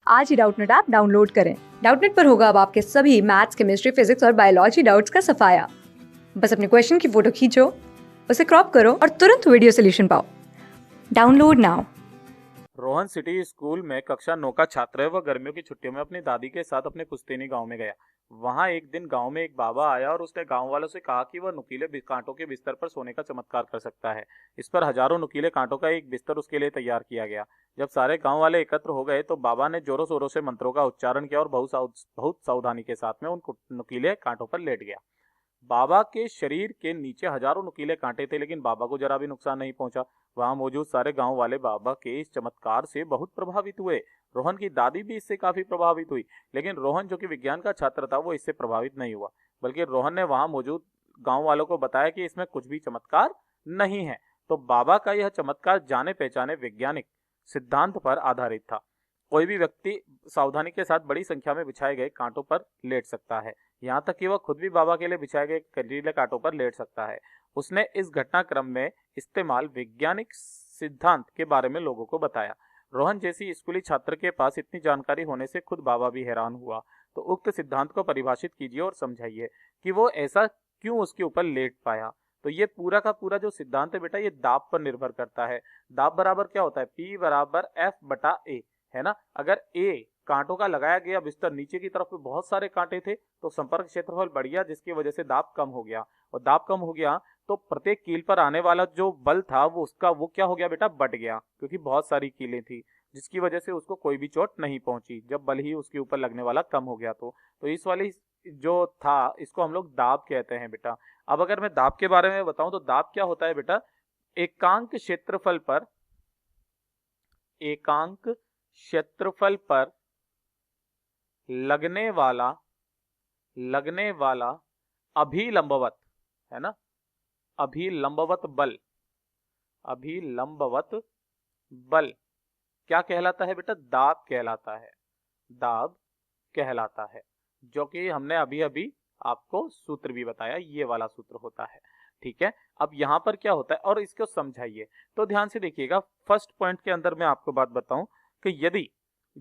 आज ही Doubtnut app download करें। Doubtnut पर होगा अब आपके सभी मैथ्स, केमिस्ट्री, फिजिक्स और बायोलॉजी डाउट्स का सफाया। बस अपने क्वेश्चन की फोटो खींचो, उसे क्रॉप करो और तुरंत वीडियो सोल्यूशन पाओ। Download now. Rohan city school में कक्षा 9 का छात्र है। वह गर्मियों की छुट्टियों में अपनी दादी के साथ अपने पुश्तैनी गांव में गया। वहां एक दिन गांव में एक बाबा आया और उसने गांव वालों से कहा कि वह नुकीले कांटों के बिस्तर पर सोने का चमत्कार कर सकता है। इस पर हजारों नुकीले कांटों का एक बिस्तर उसके लिए तैयार किया गया। जब सारे गांव वाले एकत्र हो गए तो बाबा ने जोरों शोरों से मंत्रों का उच्चारण किया और बहुत सावधानी के साथ में उन नुकीले कांटों पर लेट गया। बाबा के शरीर के नीचे हजारों नुकीले कांटे थे, लेकिन बाबा को जरा भी नुकसान नहीं पहुंचा। वहां मौजूद सारे गांव वाले बाबा के इस चमत्कार से बहुत प्रभावित हुए। रोहन की दादी भी इससे काफी प्रभावित हुई, लेकिन रोहन जो कि विज्ञान का छात्र था वो इससे प्रभावित नहीं हुआ, बल्कि रोहन ने वहां मौजूद गांव वालों को बताया कि इसमें कुछ भी चमत्कार नहीं है। तो बाबा का यह चमत्कार जाने पहचाने वैज्ञानिक सिद्धांत पर आधारित था। कोई भी व्यक्ति सावधानी के साथ बड़ी संख्या में बिछाए गए कांटों पर लेट सकता है। यहाँ तक कि वह खुद भी बाबा के लिए बिछाए गए कंटीले कांटों पर लेट सकता है। उसने इस घटनाक्रम में इस्तेमाल वैज्ञानिक सिद्धांत के बारे में लोगों को बताया। रोहन जैसी स्कूली छात्र के पास इतनी जानकारी होने से खुद बाबा भी हैरान हुआ। तो उक्त सिद्धांत को परिभाषित कीजिए और समझाइए कि वो ऐसा क्यों उसके ऊपर लेट पाया। तो ये पूरा का पूरा जो सिद्धांत है बेटा, ये दाब पर निर्भर करता है। दाब बराबर क्या होता है? P बराबर F/A, है ना। अगर ए कांटों का लगाया गया बिस्तर नीचे की तरफ में बहुत सारे कांटे थे तो संपर्क क्षेत्रफल बढ़ गया, जिसकी वजह से दाब कम हो गया। और दाब कम हो गया तो प्रत्येक कील पर आने वाला जो बल था वो क्या हो गया बेटा? बढ़ गया, क्योंकि बहुत सारी कीलें थी, जिसकी वजह से उसको कोई भी चोट नहीं पहुंची जब बल ही उसके ऊपर लगने वाला कम हो गया। तो इस वाली जो था इसको हम लोग दाब कहते हैं बेटा। अब अगर मैं दाब के बारे में बताऊं तो दाब क्या होता है बेटा? एकांक क्षेत्रफल पर एकांक क्षेत्रफल पर लगने वाला अभिलंबवत, है ना, अभिलंबवत बल क्या कहलाता है बेटा? दाब कहलाता है। दाब कहलाता है, जो कि हमने अभी अभी आपको सूत्र भी बताया, ये वाला सूत्र होता है। ठीक है, अब यहां पर क्या होता है और इसको समझाइए। तो ध्यान से देखिएगा, फर्स्ट पॉइंट के अंदर मैं आपको बात बताऊं कि यदि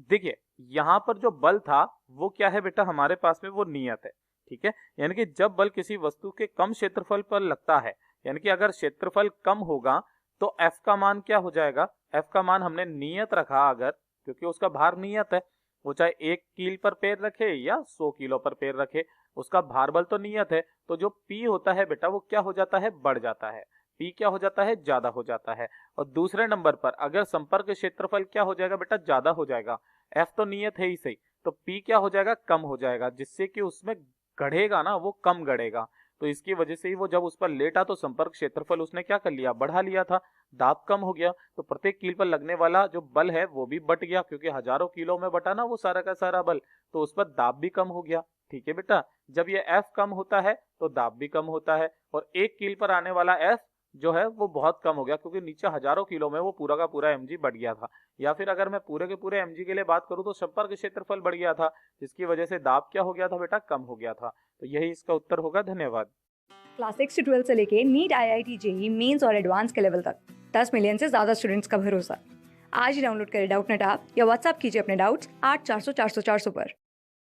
देखिए यहां पर जो बल था वो क्या है बेटा? हमारे पास में वो नियत है। ठीक है, यानी कि जब बल किसी वस्तु के कम क्षेत्रफल पर लगता है, यानी कि अगर क्षेत्रफल कम होगा तो F का मान क्या हो जाएगा? F का मान हमने नियत रखा अगर, क्योंकि उसका भार नियत है, वो चाहे 1 कील पर पैर रखे या 100 किलो पर पैर रखे, उसका भार बल तो नियत है। तो जो P होता है बेटा वो क्या हो जाता है? बढ़ जाता है। P क्या हो जाता है? ज्यादा हो जाता है। और दूसरे नंबर पर अगर संपर्क क्षेत्रफल क्या हो जाएगा बेटा? ज्यादा हो जाएगा। F तो नियत है ही सही, तो P क्या हो जाएगा? कम हो जाएगा, जिससे कि उसमें गढ़ेगा ना, वो कम गढ़ेगा। तो इसकी वजह से ही वो जब उस पर लेटा तो संपर्क क्षेत्रफल उसने क्या कर लिया? बढ़ा लिया था। दाब कम हो गया तो प्रत्येक कील पर लगने वाला जो बल है वो भी बढ़ गया, क्योंकि हजारों किलो में बटा ना वो सारा का सारा बल, तो उस पर दाब भी कम हो गया। ठीक है बेटा, जब ये F कम होता है तो दाब भी कम होता है, और 1 कील पर आने वाला F जो है वो बहुत कम हो गया, क्योंकि नीचे हजारों किलो में वो पूरा का पूरा mg बढ़ गया था। या फिर अगर मैं पूरे के पूरे mg के लिए बात करूं तो संपर्क क्षेत्रफल बढ़ गया था, जिसकी वजह से दाब क्या हो गया था बेटा? कम हो गया था। तो यही इसका उत्तर होगा। धन्यवाद। क्लास 6 से 12 से लेके नीट, IIT, जेईई मेंस और एडवांस के लेवल तक 10 मिलियन से ज्यादा स्टूडेंट्स का भरोसा। आज ही डाउनलोड करें डाउटनेट ऐप या व्हाट्सएप कीजिए अपने डाउट्स 8400 400 400 पर।